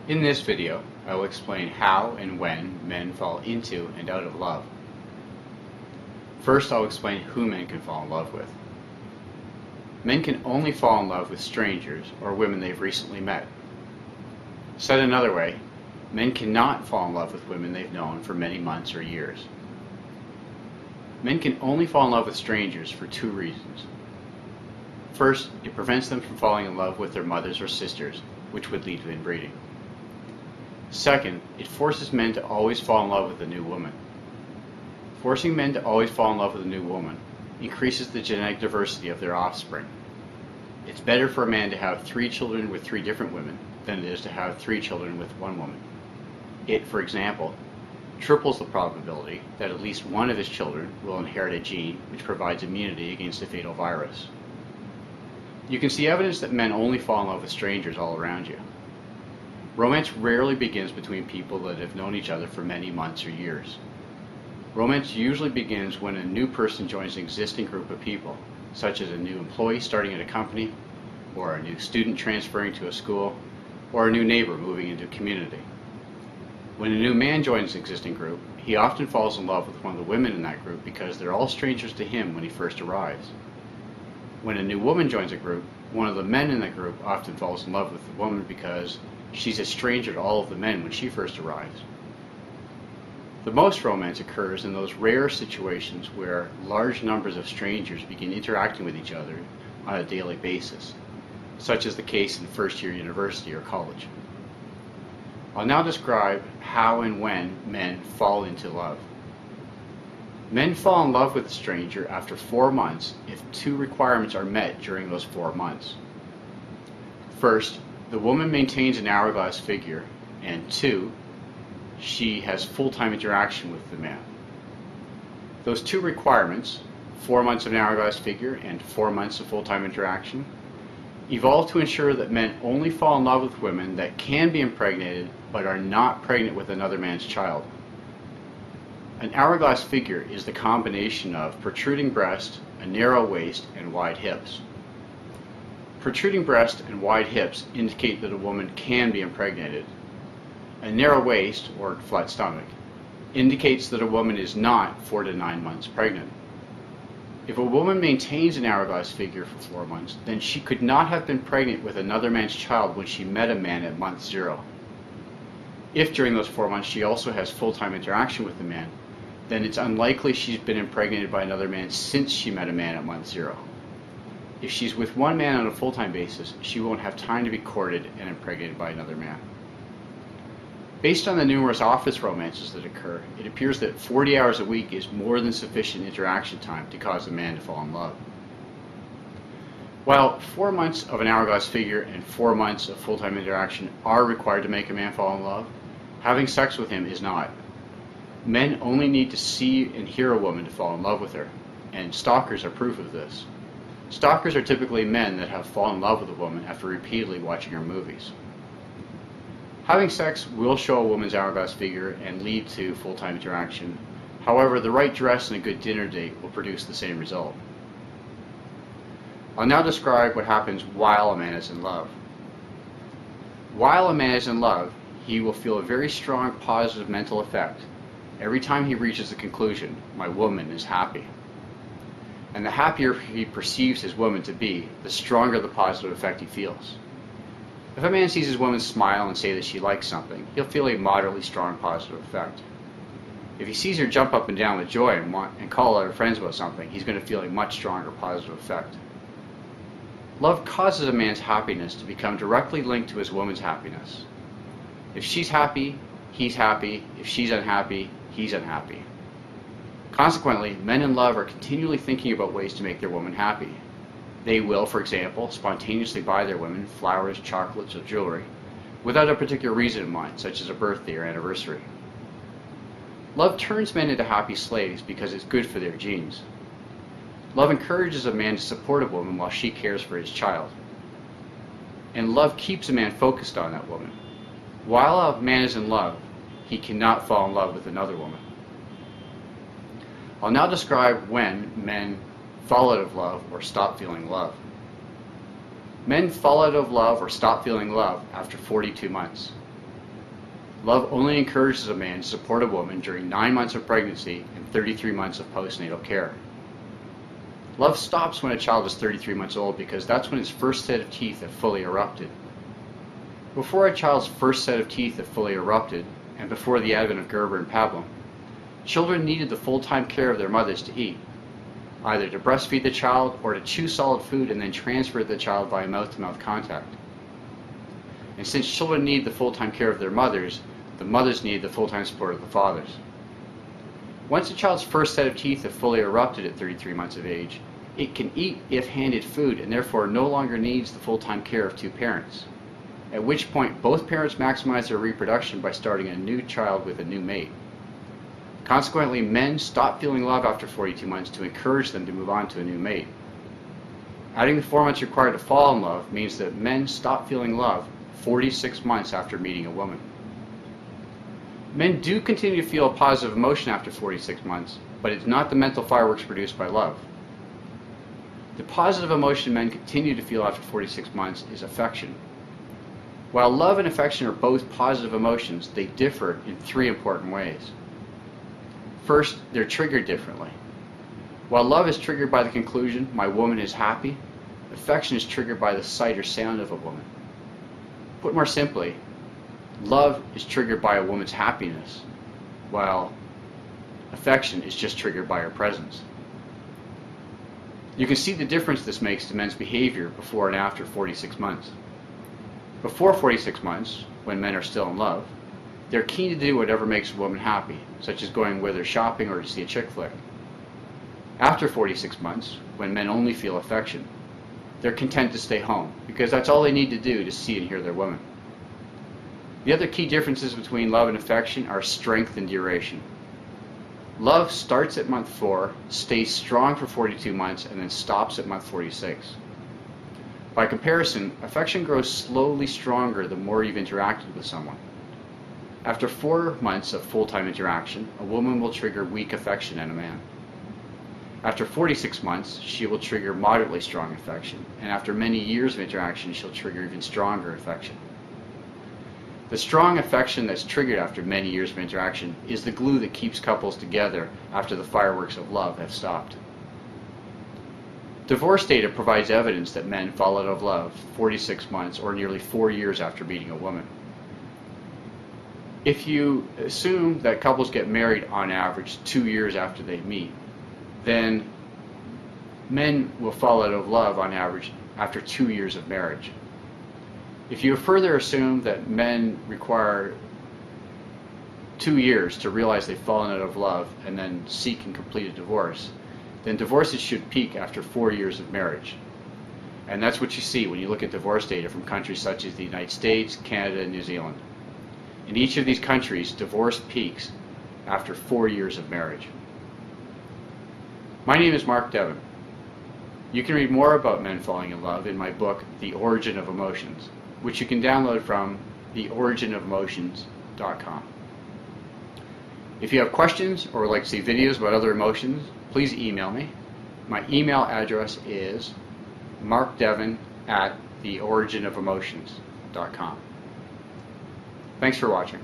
In this video, I will explain how and when men fall into and out of love. First, I'll explain who men can fall in love with. Men can only fall in love with strangers or women they've recently met. Said another way, men cannot fall in love with women they've known for many months or years. Men can only fall in love with strangers for two reasons. First, it prevents them from falling in love with their mothers or sisters, which would lead to inbreeding. Second, it forces men to always fall in love with a new woman. Forcing men to always fall in love with a new woman increases the genetic diversity of their offspring. It's better for a man to have 3 children with 3 different women than it is to have 3 children with one woman. It, for example, triples the probability that at least one of his children will inherit a gene which provides immunity against a fatal virus. You can see evidence that men only fall in love with strangers all around you. Romance rarely begins between people that have known each other for many months or years. Romance usually begins when a new person joins an existing group of people, such as a new employee starting at a company, or a new student transferring to a school, or a new neighbor moving into a community. When a new man joins an existing group, he often falls in love with one of the women in that group because they're all strangers to him when he first arrives. When a new woman joins a group, one of the men in that group often falls in love with the woman because she's a stranger to all of the men when she first arrives. The most romance occurs in those rare situations where large numbers of strangers begin interacting with each other on a daily basis, such as the case in first-year university or college. I'll now describe how and when men fall into love. Men fall in love with a stranger after 4 months if 2 requirements are met during those 4 months. First, the woman maintains an hourglass figure, and 2, she has full-time interaction with the man. Those 2 requirements, 4 months of an hourglass figure and 4 months of full-time interaction, evolved to ensure that men only fall in love with women that can be impregnated but are not pregnant with another man's child. An hourglass figure is the combination of protruding breast, a narrow waist, and wide hips. Protruding breast and wide hips indicate that a woman can be impregnated. A narrow waist, or flat stomach, indicates that a woman is not 4 to 9 months pregnant. If a woman maintains an hourglass figure for 4 months, then she could not have been pregnant with another man's child when she met a man at month 0. If during those 4 months she also has full-time interaction with the man, then it's unlikely she's been impregnated by another man since she met a man at month 0. If she's with one man on a full-time basis, she won't have time to be courted and impregnated by another man. Based on the numerous office romances that occur, it appears that 40 hours a week is more than sufficient interaction time to cause a man to fall in love. While 4 months of an hourglass figure and 4 months of full-time interaction are required to make a man fall in love, having sex with him is not. Men only need to see and hear a woman to fall in love with her, and stalkers are proof of this. Stalkers are typically men that have fallen in love with a woman after repeatedly watching her movies. Having sex will show a woman's hourglass figure and lead to full-time interaction. However, the right dress and a good dinner date will produce the same result. I'll now describe what happens while a man is in love. While a man is in love, he will feel a very strong positive mental effect every time he reaches the conclusion, my woman is happy. And the happier he perceives his woman to be, the stronger the positive effect he feels. If a man sees his woman smile and say that she likes something, he'll feel a moderately strong positive effect. If he sees her jump up and down with joy and call out her friends about something, he's going to feel a much stronger positive effect. Love causes a man's happiness to become directly linked to his woman's happiness. If she's happy, he's happy. If she's unhappy, he's unhappy. Consequently, men in love are continually thinking about ways to make their woman happy. They will, for example, spontaneously buy their women flowers, chocolates, or jewelry, without a particular reason in mind, such as a birthday or anniversary. Love turns men into happy slaves because it's good for their genes. Love encourages a man to support a woman while she cares for his child. And love keeps a man focused on that woman. While a man is in love, he cannot fall in love with another woman. I'll now describe when men fall out of love or stop feeling love. Men fall out of love or stop feeling love after 42 months. Love only encourages a man to support a woman during 9 months of pregnancy and 33 months of postnatal care. Love stops when a child is 33 months old because that's when his first set of teeth have fully erupted. Before a child's first set of teeth have fully erupted, and before the advent of Gerber and pablum, children needed the full-time care of their mothers to eat, either to breastfeed the child or to chew solid food and then transfer the child via mouth-to-mouth contact. And since children need the full-time care of their mothers, the mothers need the full-time support of the fathers. Once a child's first set of teeth have fully erupted at 33 months of age, it can eat if handed food and therefore no longer needs the full-time care of two parents, at which point both parents maximize their reproduction by starting a new child with a new mate. Consequently, men stop feeling love after 42 months to encourage them to move on to a new mate. Adding the 4 months required to fall in love means that men stop feeling love 46 months after meeting a woman. Men do continue to feel a positive emotion after 46 months, but it's not the mental fireworks produced by love. The positive emotion men continue to feel after 46 months is affection. While love and affection are both positive emotions, they differ in 3 important ways. First, they're triggered differently. While love is triggered by the conclusion, "my woman is happy," affection is triggered by the sight or sound of a woman. Put more simply, love is triggered by a woman's happiness, while affection is just triggered by her presence. You can see the difference this makes to men's behavior before and after 46 months. Before 46 months, when men are still in love, they're keen to do whatever makes a woman happy, such as going with her shopping or to see a chick flick. After 46 months, when men only feel affection, they're content to stay home, because that's all they need to do to see and hear their woman. The other key differences between love and affection are strength and duration. Love starts at month 4, stays strong for 42 months, and then stops at month 46. By comparison, affection grows slowly stronger the more you've interacted with someone. After 4 months of full-time interaction, a woman will trigger weak affection in a man. After 46 months, she will trigger moderately strong affection, and after many years of interaction, she'll trigger even stronger affection. The strong affection that's triggered after many years of interaction is the glue that keeps couples together after the fireworks of love have stopped. Divorce data provides evidence that men fall out of love 46 months or nearly 4 years after meeting a woman. If you assume that couples get married on average 2 years after they meet, then men will fall out of love on average after 2 years of marriage. If you further assume that men require 2 years to realize they've fallen out of love and then seek and complete a divorce, then divorces should peak after 4 years of marriage. And that's what you see when you look at divorce data from countries such as the United States, Canada, and New Zealand. In each of these countries, divorce peaks after 4 years of marriage. My name is Mark Devon. You can read more about men falling in love in my book, The Origin of Emotions, which you can download from theoriginofemotions.com. If you have questions or would like to see videos about other emotions, please email me. My email address is markdevon@theoriginofemotions.com. Thanks for watching.